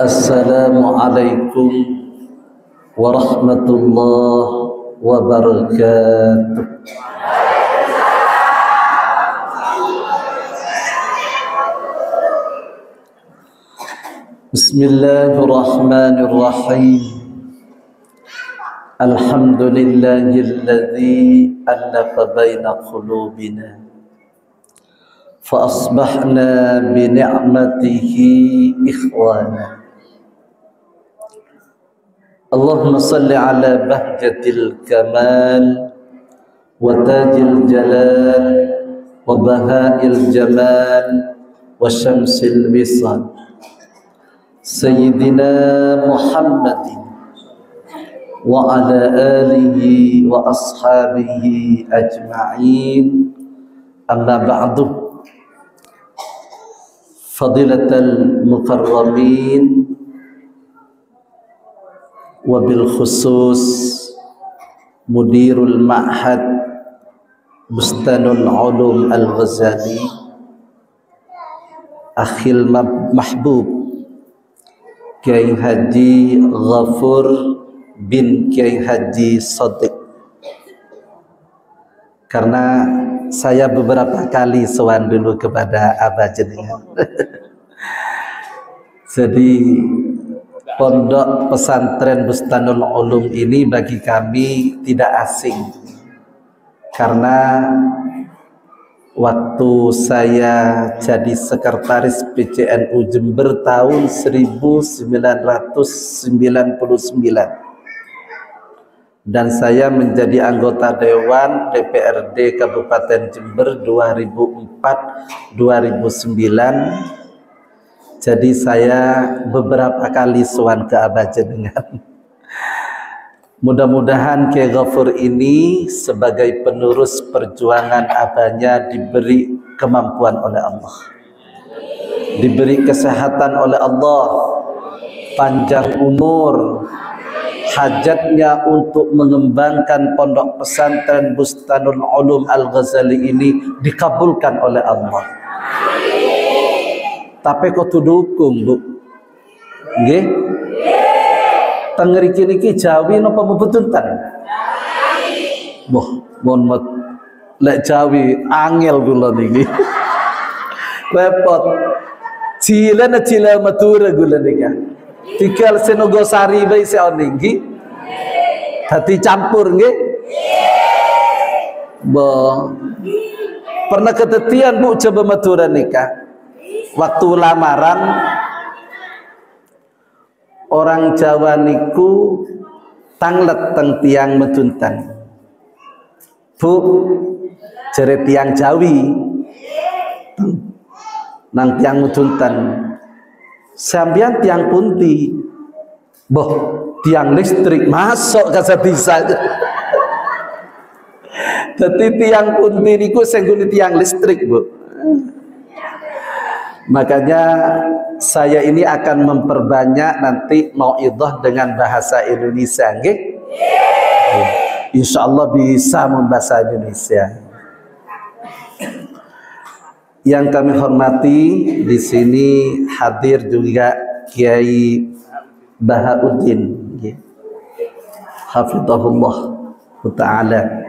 Assalamualaikum warahmatullahi wabarakatuh. Bismillahirrahmanirrahim. Alhamdulillahilladzi alafa baina qulubina fa asbahna bi ni'matihi ikhwana. Allahumma salli ala bahjatil kamal wa tajil jalal wa bahail jamal wa syamsil wisal Sayyidina Muhammadin wa ala alihi wa ashabihi ajma'in. Amma ba'du. Fadilatal mukarramin wabil khusus Mudirul Ma'had Bustanul Ulum Al-Ghazali, Akhil Mahbub Kiai Haji Ghafur bin Kiai Haji Shadiq. Karena saya beberapa kali sowan dulu kepada Abah jenengan. Jadi Pondok Pesantren Bustanul Ulum ini bagi kami tidak asing, karena waktu saya jadi sekretaris PCNU Jember tahun 1999 dan saya menjadi anggota Dewan DPRD Kabupaten Jember 2004-2009. Jadi saya beberapa kali sowan ke Abah jenengan. Mudah-mudahan Kiai Ghafur ini sebagai penerus perjuangan abahnya diberi kemampuan oleh Allah, diberi kesehatan oleh Allah, panjang umur, hajatnya untuk mengembangkan Pondok Pesantren Bustanul Ulum Al-Ghazali ini dikabulkan oleh Allah. Tapi kok dukung, Bu? Nggih? Tengeriki niki Jawi napa mbetunten? Boh, mohon lek Jawi angel kula niki. Repot. Cila Madura kula nika. Tikal Senogosari bae seone nggih. Dadi campur nggih? Boh. Pernah ketetian Bu coba Madura nikah. Waktu lamaran orang Jawa niku tanglet teng tiang meduntan. Bu, jere tiang Jawi nang tiang meduntan. Sampeyan tiang pundi? Boh, tiang listrik masuk kasa bisa. Dadi tiang pundi niku sing tiang listrik, Bu. Makanya saya ini akan memperbanyak nanti mauidhah dengan bahasa Indonesia, nggih? Insyaallah bisa membahasa Indonesia. Yang kami hormati di sini hadir juga Kiai Bahauddin, nggih. Hafizahullah taala.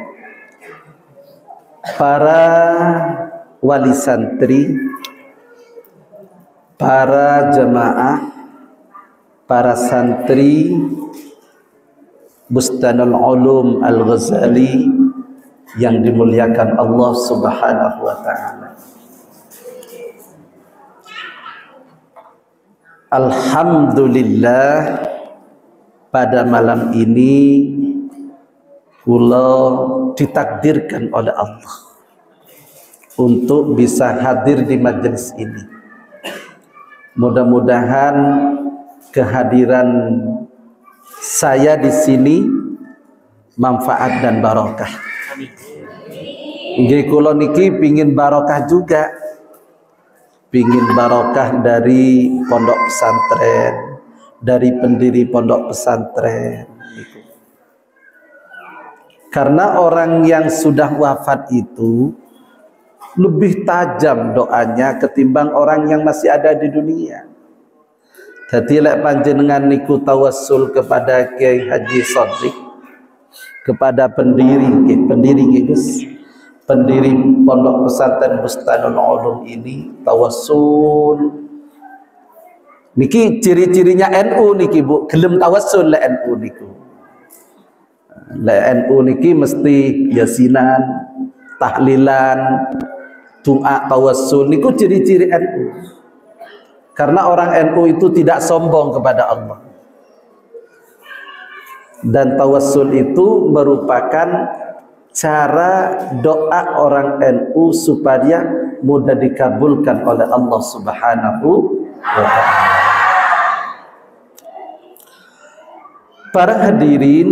Para wali santri, para jamaah, para santri Bustanul Ulum Al-Ghazali yang dimuliakan Allah Subhanahu wa taala. Alhamdulillah, pada malam ini kula ditakdirkan oleh Allah untuk bisa hadir di majelis ini. Mudah-mudahan kehadiran saya di sini manfaat dan barokah. Nggih kula niki pingin barokah juga. Pingin barokah dari pondok pesantren, dari pendiri pondok pesantren. Karena orang yang sudah wafat itu lebih tajam doanya ketimbang orang yang masih ada di dunia. Dadi lek panjenengan niku tawassul kepada Kiai Haji Shadiq, kepada pendiri Gus, pendiri Pondok Pesantren Bustanul Ulum ini, tawassul niki ciri-cirinya NU niki Bu, gelem tawassul le NU niku. Le NU niki mesti yasinan, tahlilan, doa tawassul niku ciri-ciri NU. Karena orang NU itu tidak sombong kepada Allah. Dan tawassul itu merupakan cara doa orang NU supaya mudah dikabulkan oleh Allah Subhanahu wa ta'ala. Para hadirin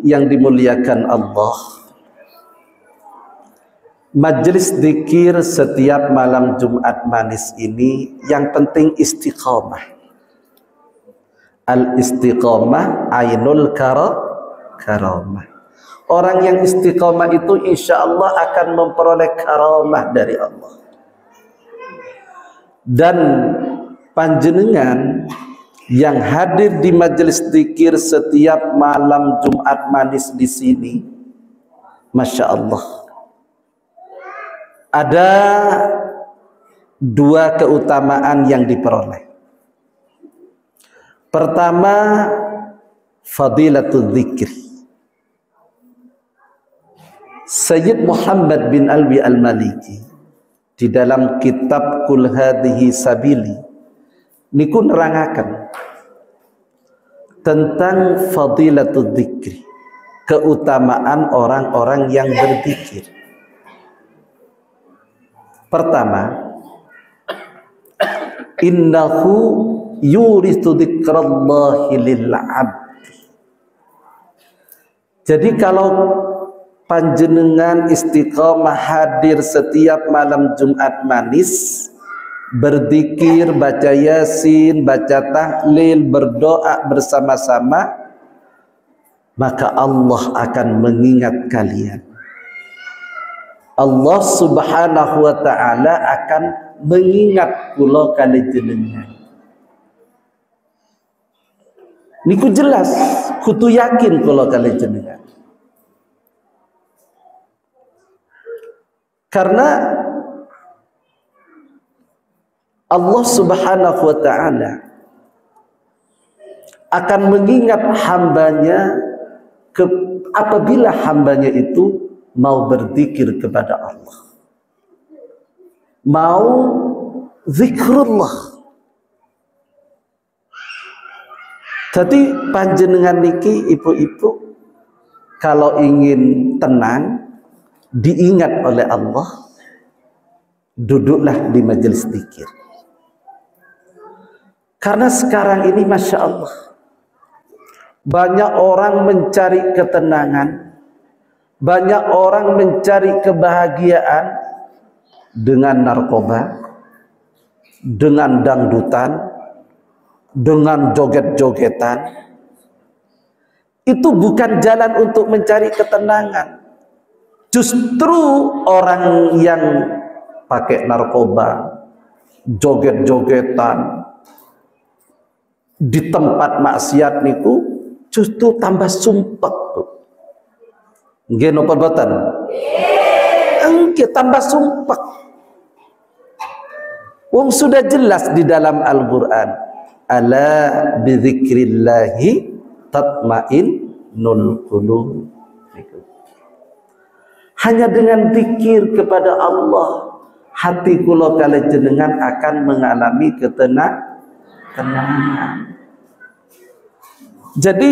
yang dimuliakan Allah, majelis zikir setiap malam Jumat Manis ini yang penting istiqamah. Al-istiqamah ainul karamah. Orang yang istiqamah itu insya Allah akan memperoleh karamah dari Allah. Dan panjenengan yang hadir di majelis zikir setiap malam Jumat Manis di sini, masya Allah, ada dua keutamaan yang diperoleh. Pertama, fadilatul dzikr. Sayyid Muhammad bin Alwi Al-Maliki di dalam kitab Qul Hadhihi Sabili niku nerangaken tentang fadilatul dzikri, keutamaan orang-orang yang berzikir. Pertama, innahu yurithu dzikrallahi lil 'abdi. Jadi kalau panjenengan istiqamah hadir setiap malam Jumat Manis, berzikir, baca yasin, baca tahlil, berdoa bersama-sama, maka Allah akan mengingat kalian. Allah Subhanahu wa ta'ala akan mengingat kula kali jenengan. Niku jelas, kudu yakin kula kali jenengan. Karena Allah Subhanahu wa ta'ala akan mengingat hambanya apabila hambanya itu mau berzikir kepada Allah, mau zikrullah. Jadi panjenengan niki ibu-ibu kalau ingin tenang, diingat oleh Allah, duduklah di majelis zikir. Karena sekarang ini masya Allah, banyak orang mencari ketenangan, banyak orang mencari kebahagiaan dengan narkoba, dengan dangdutan, dengan joget-jogetan. Itu bukan jalan untuk mencari ketenangan. Justru orang yang pakai narkoba, joget-jogetan di tempat maksiat niku justru tambah sumpek. Nggih napa boten? Nggih tambah sumpek. Wong sudah jelas di dalam Al-Qur'an, ala bidzikrillahi tatmainnul qulub. Hanya dengan zikir kepada Allah, hati kula kali jenengan akan mengalami ketenangan. Jadi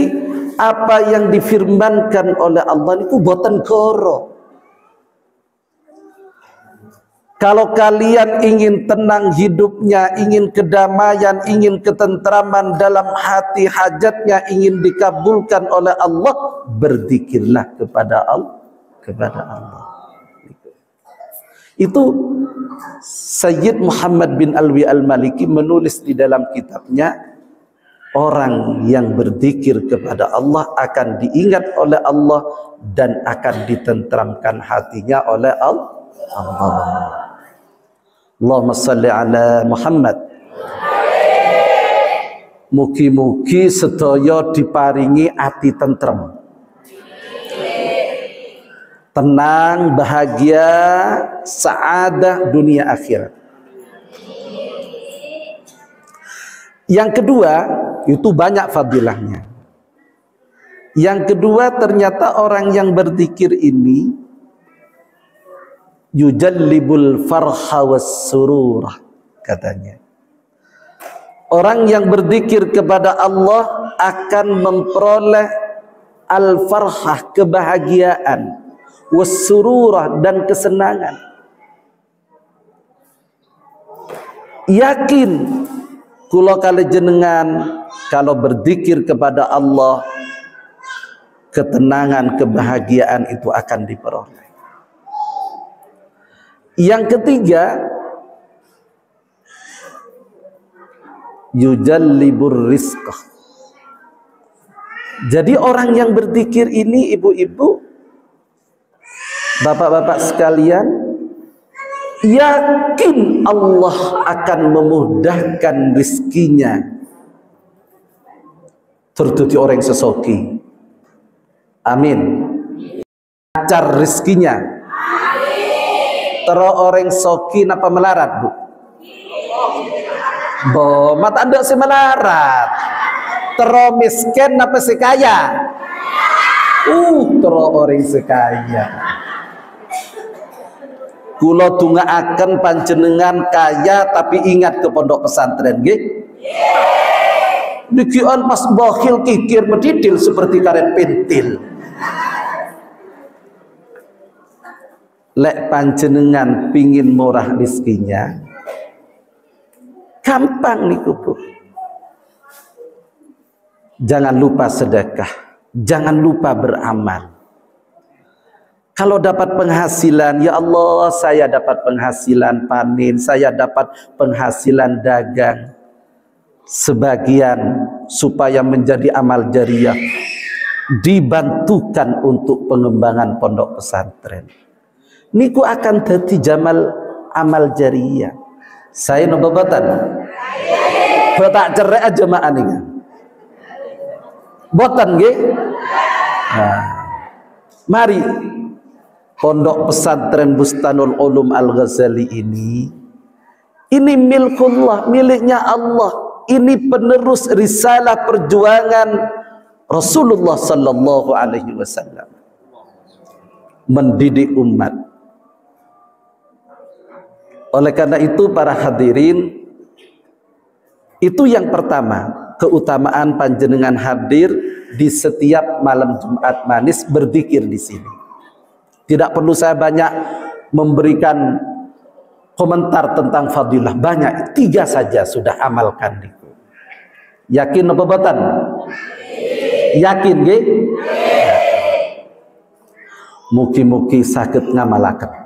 apa yang difirmankan oleh Allah itu boten koro. Kalau kalian ingin tenang hidupnya, ingin kedamaian, ingin ketentraman dalam hati, hajatnya ingin dikabulkan oleh Allah, berzikirlah kepada Allah. Itu Sayyid Muhammad bin Alwi Al-Maliki menulis di dalam kitabnya, orang yang berzikir kepada Allah akan diingat oleh Allah dan akan ditentramkan hatinya oleh Allah. Allahumma salli ala Muhammad. Mugi-mugi sedaya diparingi ati tentrem, tenang, bahagia, saadah dunia akhirat. Yang kedua, itu banyak fadilahnya. Yang kedua, ternyata orang yang berzikir ini yujallibul farha was sururah, katanya. Orang yang berzikir kepada Allah akan memperoleh al-farhah, kebahagiaan, was-sururah, dan kesenangan. Yakin kula kali jenengan kalau berzikir kepada Allah, ketenangan, kebahagiaan itu akan diperoleh. Yang ketiga, yujallibur rizqah. Jadi orang yang berzikir ini, ibu-ibu, bapak-bapak sekalian, yakin Allah akan memudahkan rizkinya. Tertuti orang sesoki. Amin. Lancar rizkinya. Terus orang soki napa melarat, Bu? Bo, mata anda si melarat. Terus miskin napa si kaya? Terus orang si kaya. Kula tungaaken panjenengan kaya tapi ingat ke pondok pesantren nggih. Dikian pas bakhil kikir medidil seperti karet pentil. Lek panjenengan pingin murah rizkinya, gampang niku, Bu. Jangan lupa sedekah, jangan lupa beramal. Kalau dapat penghasilan, ya Allah, saya dapat penghasilan panen, saya dapat penghasilan dagang, sebagian supaya menjadi amal jariah, dibantukan untuk pengembangan pondok pesantren. Niku akan jadi jamal amal jariah. Saya nobatan. Betak cerai aja jemaah nih. Botan nggih. Nah, mari pondok pesantren Bustanul Ulum Al-Ghazali ini milkullah, miliknya Allah. Ini penerus risalah perjuangan Rasulullah sallallahu alaihi wasallam mendidik umat. Oleh karena itu para hadirin, itu yang pertama, keutamaan panjenengan hadir di setiap malam Jumat Manis berzikir di sini. Tidak perlu saya banyak memberikan komentar tentang fadilah, banyak, 3 saja sudah amalkan itu. Yakin apa boten? Yakin nggih? Mugi-mugi saged ngamalaken.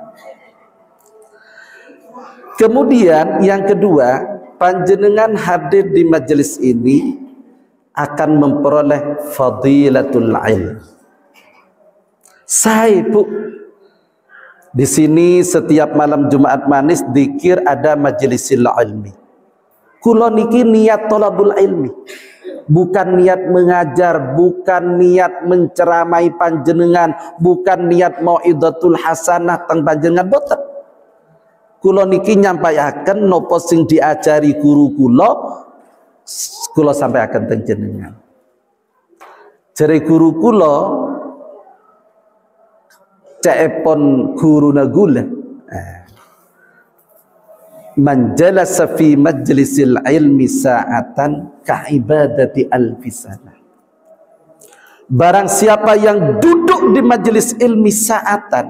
Kemudian yang kedua, panjenengan hadir di majelis ini akan memperoleh fadilatul ilm. Saya, Bu, di sini setiap malam Jumat Manis dzikir ada majlisil ilmi. Kula niki niat thalabul ilmi, bukan niat mengajar, bukan niat menceramai panjenengan, bukan niat mau'idatul hasanah teng panjenengan, boten. Kula niki nyampaiaken napa sing diajari guru kula sampaiaken teng jenengan. Jare guru kula caepon guruna gula. Man jalasa fi majlisil ilmi sa'atan ka'ibadati alfisana. Barang siapa yang duduk di majelis ilmi sa'atan,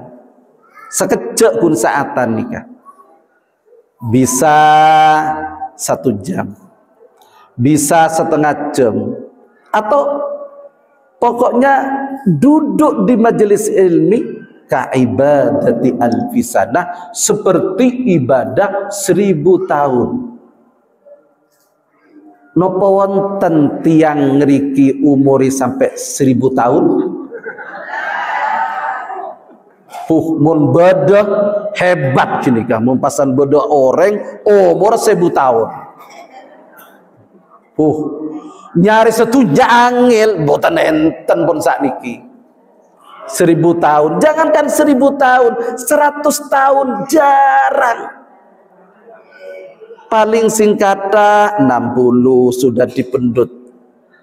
sekejap pun sa'atan nikah, bisa 1 jam, bisa setengah jam, atau pokoknya duduk di majelis ilmi ka'ibadati alfisana, seperti ibadah 1000 tahun. Napa wonten tiyang ngriki umuri sampai 1000 tahun? Mun badah hebat gini kah, mun pasan badah orang umur 1000 tahun. Nyari setujak angel boten enten pun sakniki. 1000 tahun, jangankan 1000 tahun, 100 tahun jarang. Paling singkata 60 sudah dipendut,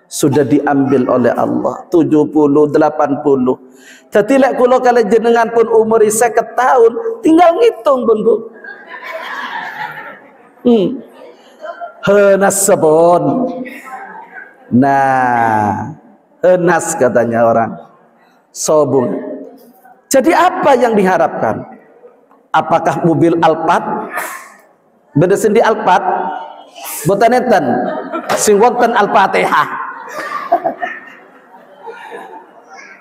sudah diambil oleh Allah. 70, 80. Jadi lek kula kali jenengan pun umur 50 tahun, tinggal ngitung pun Bu. Henas sepon. Nah, henas katanya orang. Sobung. Jadi apa yang diharapkan? Apakah mobil Alphard? Beda sendi Alphard? Boten enten. Sing wonten Al-Fatihah.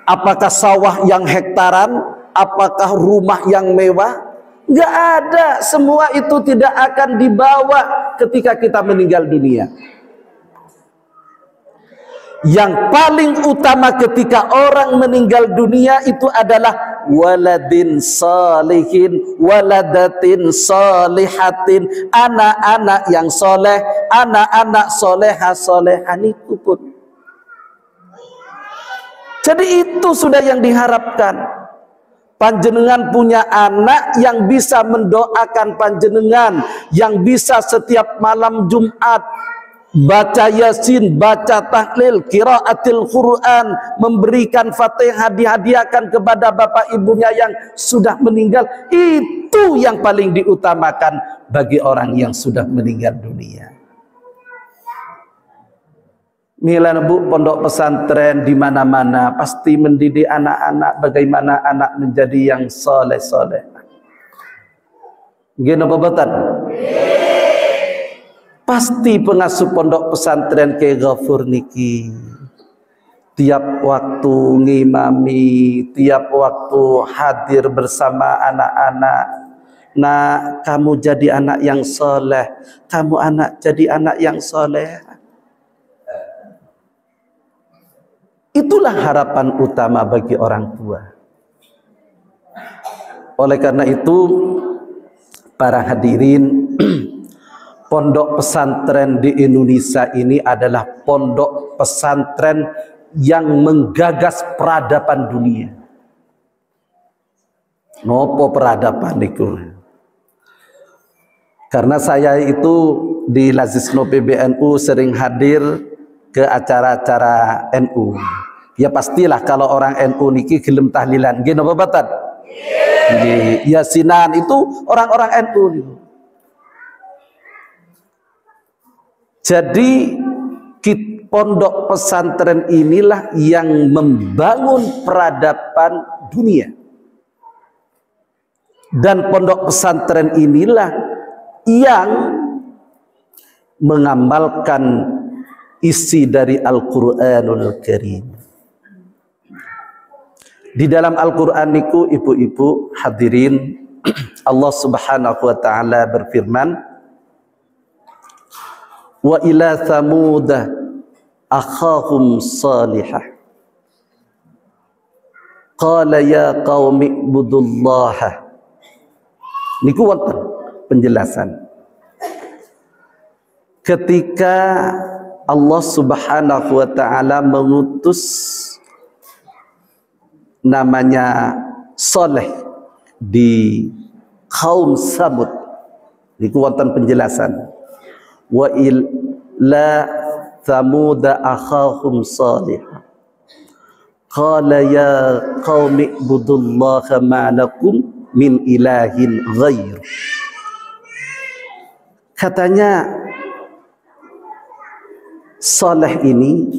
Apakah sawah yang hektaran? Apakah rumah yang mewah? Enggak ada. Semua itu tidak akan dibawa ketika kita meninggal dunia. Yang paling utama ketika orang meninggal dunia itu adalah waladin salihin, waladatin salihatin, anak-anak yang soleh, anak-anak soleha solehan itu pun. Jadi itu sudah yang diharapkan. Panjenengan punya anak yang bisa mendoakan panjenengan, yang bisa setiap malam Jumat baca Yasin, baca tahlil, qiraatil Quran, memberikan Fatihah, dihadiahkan kepada bapak ibunya yang sudah meninggal. Itu yang paling diutamakan bagi orang yang sudah meninggal dunia. Mila Bu, pondok pesantren di mana-mana pasti mendidik anak-anak bagaimana anak menjadi yang soleh-soleh. Nggih napa boten? Pasti pengasuh pondok pesantren Kyai Ghafur niki tiap waktu ngimami, tiap waktu hadir bersama anak-anak. Nah, kamu jadi anak yang soleh, kamu jadi anak yang soleh. Itulah harapan utama bagi orang tua. Oleh karena itu, para hadirin, pondok pesantren di Indonesia ini adalah pondok pesantren yang menggagas peradaban dunia. Nopo peradaban itu? Karena saya itu di Lazisno PBNU sering hadir ke acara-acara NU. Ya pastilah kalau orang NU niki gelem tahlilan. Nggih napa boten? Nggih. Yasinan itu orang-orang NU niku. Jadi pondok pesantren inilah yang membangun peradaban dunia. Dan pondok pesantren inilah yang mengamalkan isi dari Al-Quranul Karim. Di dalam Al-Quran niku ibu-ibu hadirin, Allah Subhanahu wa taala berfirman, wa ila thamuda akhahum salihah qala ya qaumi ibudullaha. Niku wonten penjelasan ketika Allah Subhanahu wa taala mengutus namanya Saleh di kaum Samud. Niku wonten penjelasan wa ila thamuda akhahum salih qala ya qaumi ibudullaha ma lakum min ilahin ghair. Katanya Saleh ini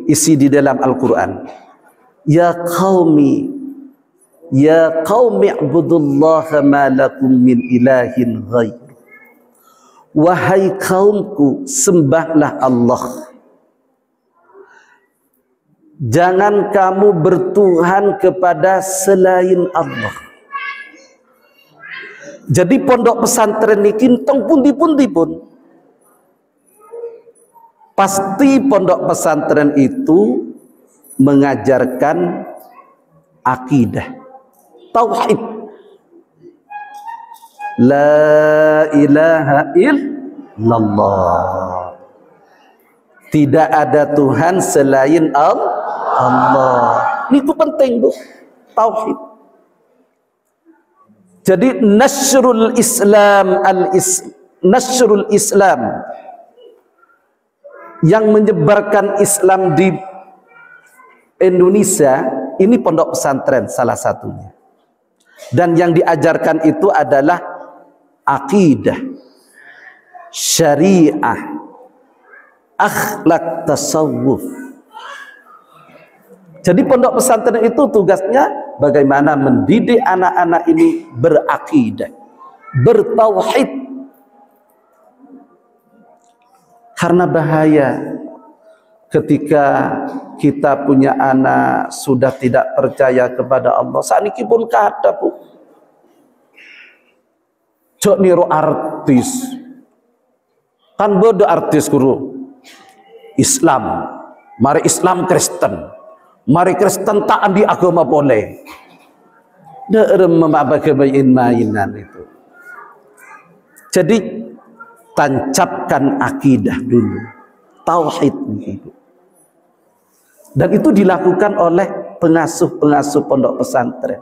isi di dalam Al-Quran. Ya qaumi ibudullaha ma lakum min ilahin ghair. Wahai kaumku, sembahlah Allah. Jangan kamu bertuhan kepada selain Allah. Jadi pondok pesantren niki teng pundi-pundi pun pasti pondok pesantren itu mengajarkan akidah, tauhid. La ilaha illallah. Tidak ada Tuhan selain Allah. Ini penting, Bu. Tauhid. Jadi nasrul Islam yang menyebarkan Islam di Indonesia ini pondok pesantren salah satunya. Dan yang diajarkan itu adalah akidah, syariah, akhlak, tasawuf. Jadi pondok pesantren itu tugasnya bagaimana mendidik anak-anak ini berakidah, bertauhid. Karena bahaya ketika kita punya anak sudah tidak percaya kepada Allah. Saat ini pun kada, Bu. Cok niru artis. Kan bodoh artis guru. Islam. Mari Islam Kristen. Mari Kristen tak di agama boleh. Derem memabagabain mainan itu. Jadi tancapkan akidah dulu, tauhid itu. Dan itu dilakukan oleh pengasuh-pengasuh pondok pesantren,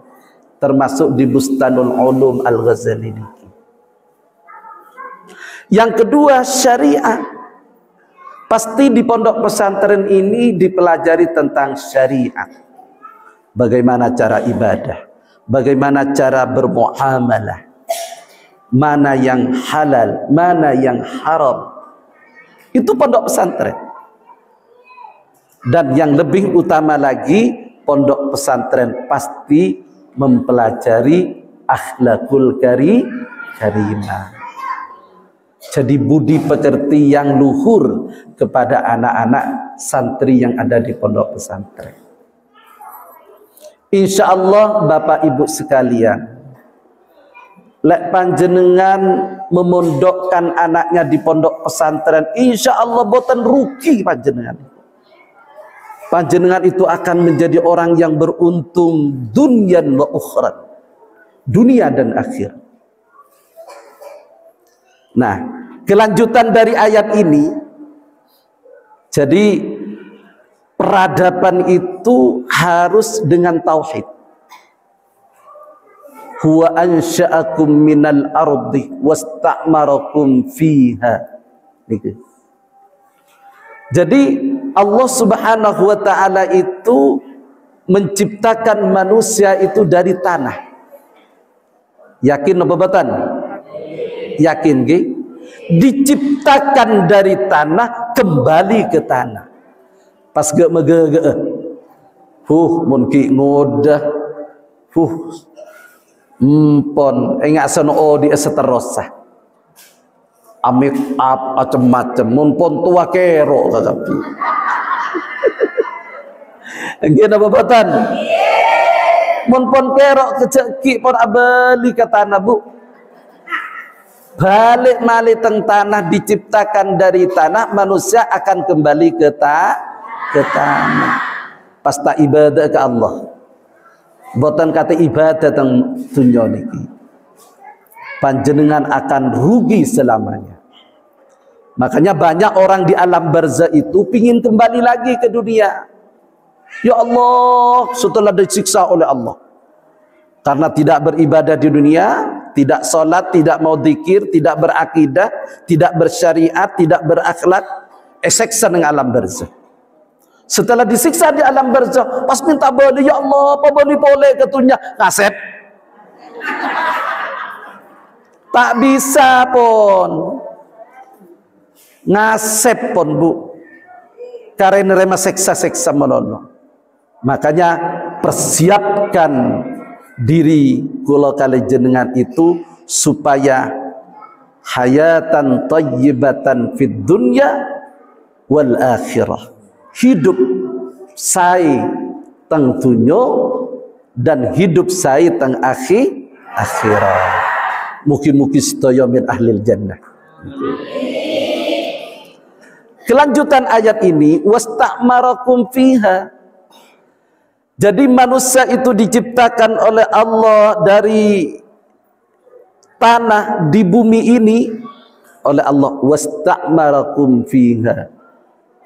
termasuk di Bustanul Ulum Al-Ghazali. Yang kedua, syariah. Pasti di pondok pesantren ini dipelajari tentang syariat. Bagaimana cara ibadah, bagaimana cara bermuamalah, mana yang halal, mana yang haram. Itu pondok pesantren. Dan yang lebih utama lagi, pondok pesantren pasti mempelajari akhlakul karimah. Jadi budi pekerti yang luhur kepada anak-anak santri yang ada di pondok pesantren. Insya Allah Bapak Ibu sekalian, lek panjenengan memondokkan anaknya di pondok pesantren, insya Allah boten rugi panjenengan. Panjenengan itu akan menjadi orang yang beruntung dunia wa ukhra, dunia dan akhirat. Nah, kelanjutan dari ayat ini, jadi peradaban itu harus dengan tauhid. Huwa ansha'akum minal ardi wasta'marakum fiha. Jadi Allah Subhanahu wa ta'ala itu menciptakan manusia itu dari tanah. Yakin apa batan? Yakin ge? Diciptakan dari tanah, kembali ke tanah. Pas ge mege mun ki ngodah empon enggak sono di seterusah amik up macam-macam mun pon tua kero tetapi nggih napa boten mun pon kero keceki pon abeli ke tanah, Bu. Balik malih teng tanah, diciptakan dari tanah, manusia akan kembali ke tanah. Pas tak ibadah ke Allah. Boten kata ibadah teng dunya niki. Panjenengan akan rugi selamanya. Makanya banyak orang di alam barzah itu pingin kembali lagi ke dunia. Ya Allah, setelah disiksa oleh Allah. Karena tidak beribadah di dunia, tidak sholat, tidak mau zikir, tidak berakidah, tidak bersyariat, tidak berakhlak, siksa dengan alam barzah. Setelah disiksa di alam barzah, pas minta balik, ya Allah, apa boleh ketunya ngasep. Tak bisa pun ngasep pun, Bu. Karena nerima seksa-seksa menono. Makanya persiapkan diri kula kali jenengan itu supaya hayatan thayyibatan fid dunya wal akhirah. Hidup saya teng dunya dan hidup saya teng akhirat. Mugi-mugi sedaya min ahlil jannah. Kelanjutan ayat ini, wasta'marakum fiha. Jadi manusia itu diciptakan oleh Allah dari tanah di bumi ini oleh Allah, wasta'marakum fiha.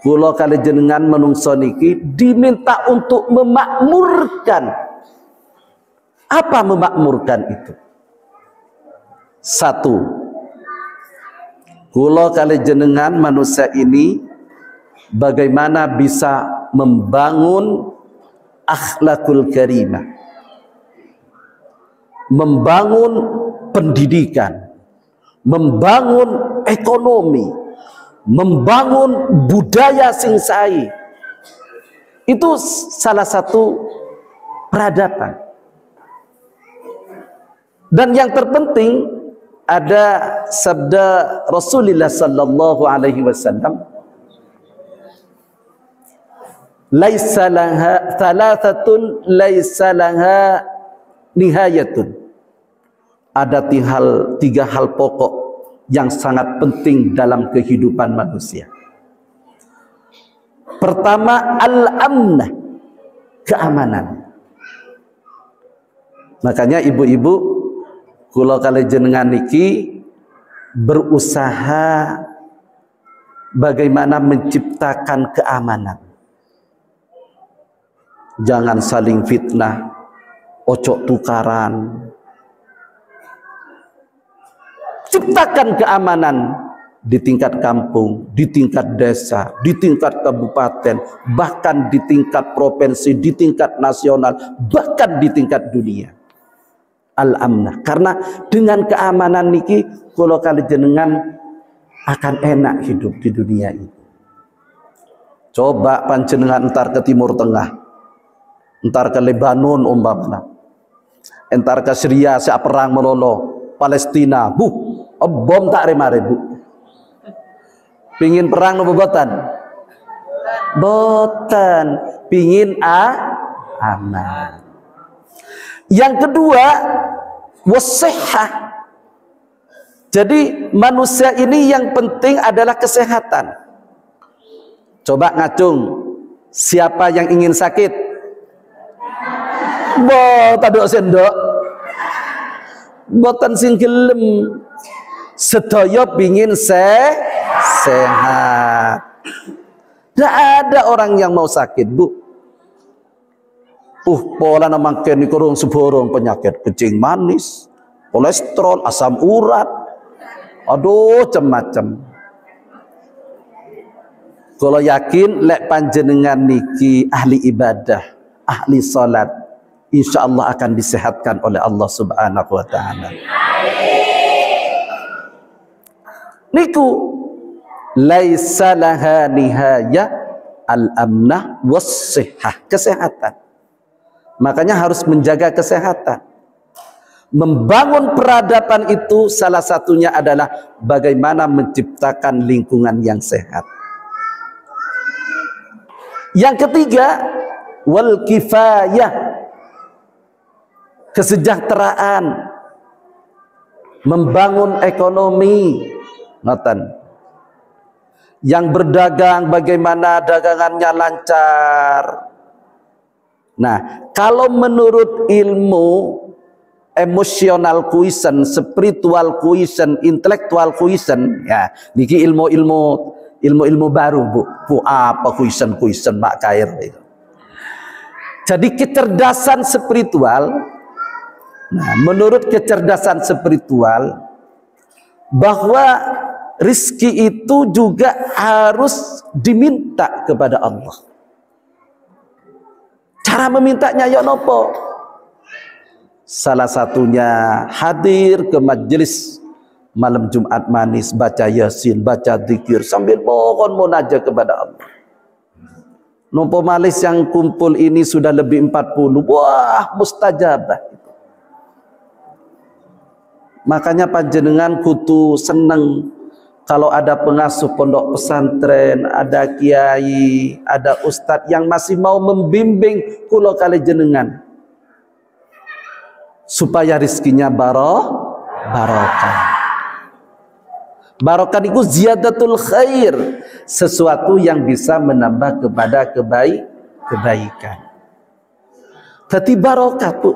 kula kali jenengan menungso niki diminta untuk memakmurkan. Apa memakmurkan itu? Satu, kula kali jenengan manusia ini bagaimana bisa membangun akhlakul karimah, membangun pendidikan, membangun ekonomi, membangun budaya sing sae. Itu salah satu peradaban. Dan yang terpenting ada sabda Rasulullah sallallahu alaihi wasallam, laisa laha thalathatun laisa laha nihayatun. Ada tiga hal pokok yang sangat penting dalam kehidupan manusia. Pertama, al-amnah, keamanan. Makanya ibu-ibu, kula kali jenengan niki berusaha bagaimana menciptakan keamanan. Jangan saling fitnah, ocok tukaran. Ciptakan keamanan di tingkat kampung, di tingkat desa, di tingkat kabupaten, bahkan di tingkat provinsi, di tingkat nasional, bahkan di tingkat dunia. Al-amnah. Karena dengan keamanan niki kula kali jenengan akan enak hidup di dunia ini. Coba panjenengan entar ke Timur Tengah, entar ke Lebanon umpamanya, entar ke Syria sak perang melolo, Palestina, bom tak remare bu. Pingin perang nopo boten? Boten, pingin aman. Yang kedua, wasihah. Jadi manusia ini yang penting adalah kesehatan. Coba ngacung, siapa yang ingin sakit? Taduk sendok. Boten sing gelem. Sedaya pingin sehat. Tidak ada orang yang mau sakit, bu. Pola namangken kurung seborong penyakit kencing manis, kolesterol, asam urat, aduh macam-macam. Kalau yakin lek panjenengan niki ahli ibadah, ahli salat, insya Allah akan disehatkan oleh Allah Subhanahu wa taala. Niku laisa laha nihaya al-amnah was-sihah, kesehatan. Makanya harus menjaga kesehatan. Membangun peradaban itu salah satunya adalah bagaimana menciptakan lingkungan yang sehat. Yang ketiga, wal kifayah, kesejahteraan, membangun ekonomi. Ngoten. Yang berdagang bagaimana dagangannya lancar. Nah, kalau menurut ilmu emotional quotient, spiritual quotient, intellectual quotient, ya, niki ilmu baru, Bu. Apa quotient mak cair itu. Jadi kecerdasan spiritual. Nah, menurut kecerdasan spiritual bahwa rizki itu juga harus diminta kepada Allah. Cara memintanya ya nopo? Salah satunya hadir ke majelis malam Jumat manis, baca Yasin, baca zikir sambil mohon munajat kepada Allah. Nopo malis yang kumpul ini sudah lebih 40. Wah, mustajabah. Makanya panjenengan kudu seneng kalau ada pengasuh pondok pesantren, ada kiai, ada ustadz yang masih mau membimbing kula kali jenengan supaya rizkinya barokah. Barokah itu ziyadatul khair, sesuatu yang bisa menambah kepada kebaikan. Jadi barokah, Bu.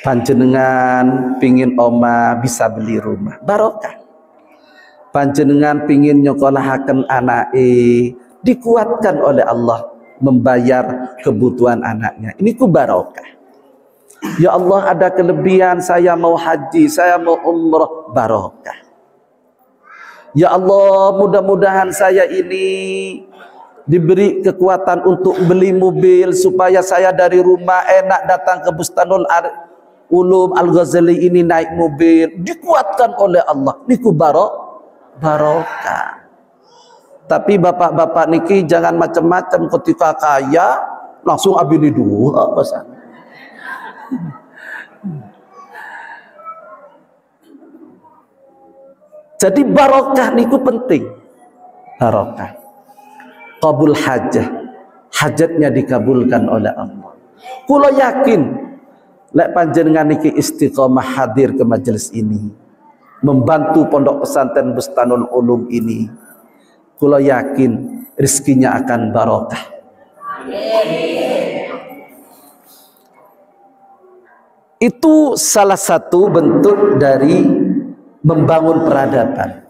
Panjenengan pingin omah bisa beli rumah, barokah. panjenengan pingin nyokolahaken anake, dikuatkan oleh Allah membayar kebutuhan anaknya. Ini ku barokah. Ya Allah, ada kelebihan, saya mau haji, saya mau umrah, barokah. Ya Allah, mudah-mudahan saya ini diberi kekuatan untuk beli mobil supaya saya dari rumah enak datang ke Bustanul Ulum Al-Ghazali ini naik mobil, dikuatkan oleh Allah. Niku barokah. Tapi bapak-bapak niki jangan macam-macam, ketika kaya langsung abini dua pesan. Jadi barokah niku penting. Barokah. Qabul hajatnya dikabulkan oleh Allah. Kula yakin lek panjenengan niki istiqomah hadir ke majelis ini, membantu pondok pesantren Bustanul Ulum ini, kula yakin rezekinya akan barokah. Itu salah satu bentuk dari membangun peradaban.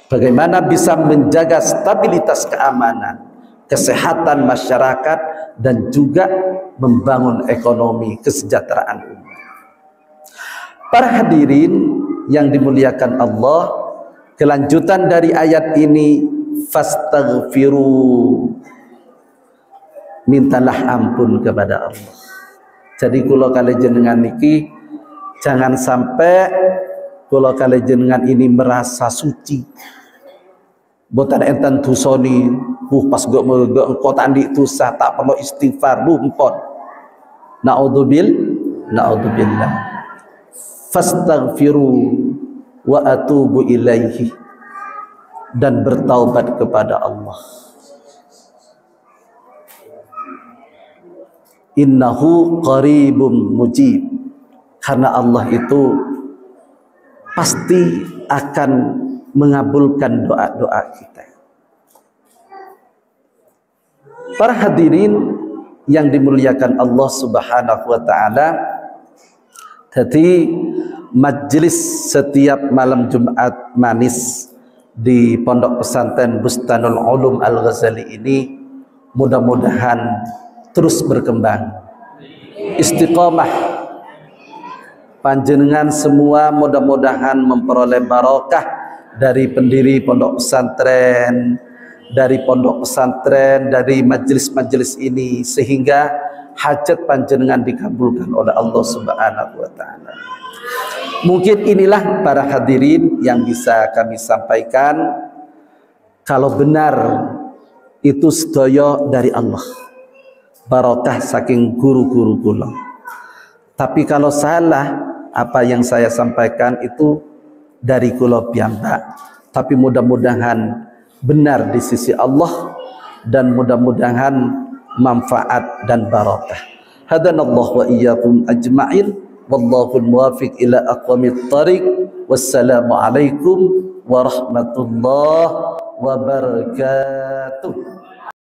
Bagaimana bisa menjaga stabilitas keamanan, kesehatan masyarakat, dan juga membangun ekonomi kesejahteraan umat. Para hadirin yang dimuliakan Allah, kelanjutan dari ayat ini, fastaghfiru, mintalah ampun kepada Allah. Jadi kula kali jenengan niki jangan sampai kula kali jenengan ini merasa suci. Boten enten dosani, pas engko tandi dosa tak perlu istighfar, empon. Naudzubillah. Fastaghfiru wa atubu ilaihi, dan bertaubat kepada Allah. Innahu qaribum mujib, karena Allah itu pasti akan mengabulkan doa-doa kita. Para hadirin yang dimuliakan Allah Subhanahu wa taala, jadi majelis setiap malam Jumat manis di Pondok Pesantren Bustanul Ulum Al-Ghazali ini mudah-mudahan terus berkembang. Istiqomah panjenengan semua mudah-mudahan memperoleh barokah dari pendiri pondok pesantren, dari pondok pesantren, dari majelis-majelis ini, sehingga hajat panjenengan dikabulkan oleh Allah Subhanahu wa taala. Mungkin inilah para hadirin yang bisa kami sampaikan. Kalau benar itu sedaya dari Allah, barokah saking guru-guru kula. Tapi kalau salah apa yang saya sampaikan itu dari kula piyambak. Tapi mudah-mudahan benar di sisi Allah, dan mudah-mudahan manfaat dan barokah. Hadanallahu wa iyyakum ajma'in, wallahul muwafiq ila aqwamit thariq. Wassalamu alaikum warahmatullahi wabarakatuh.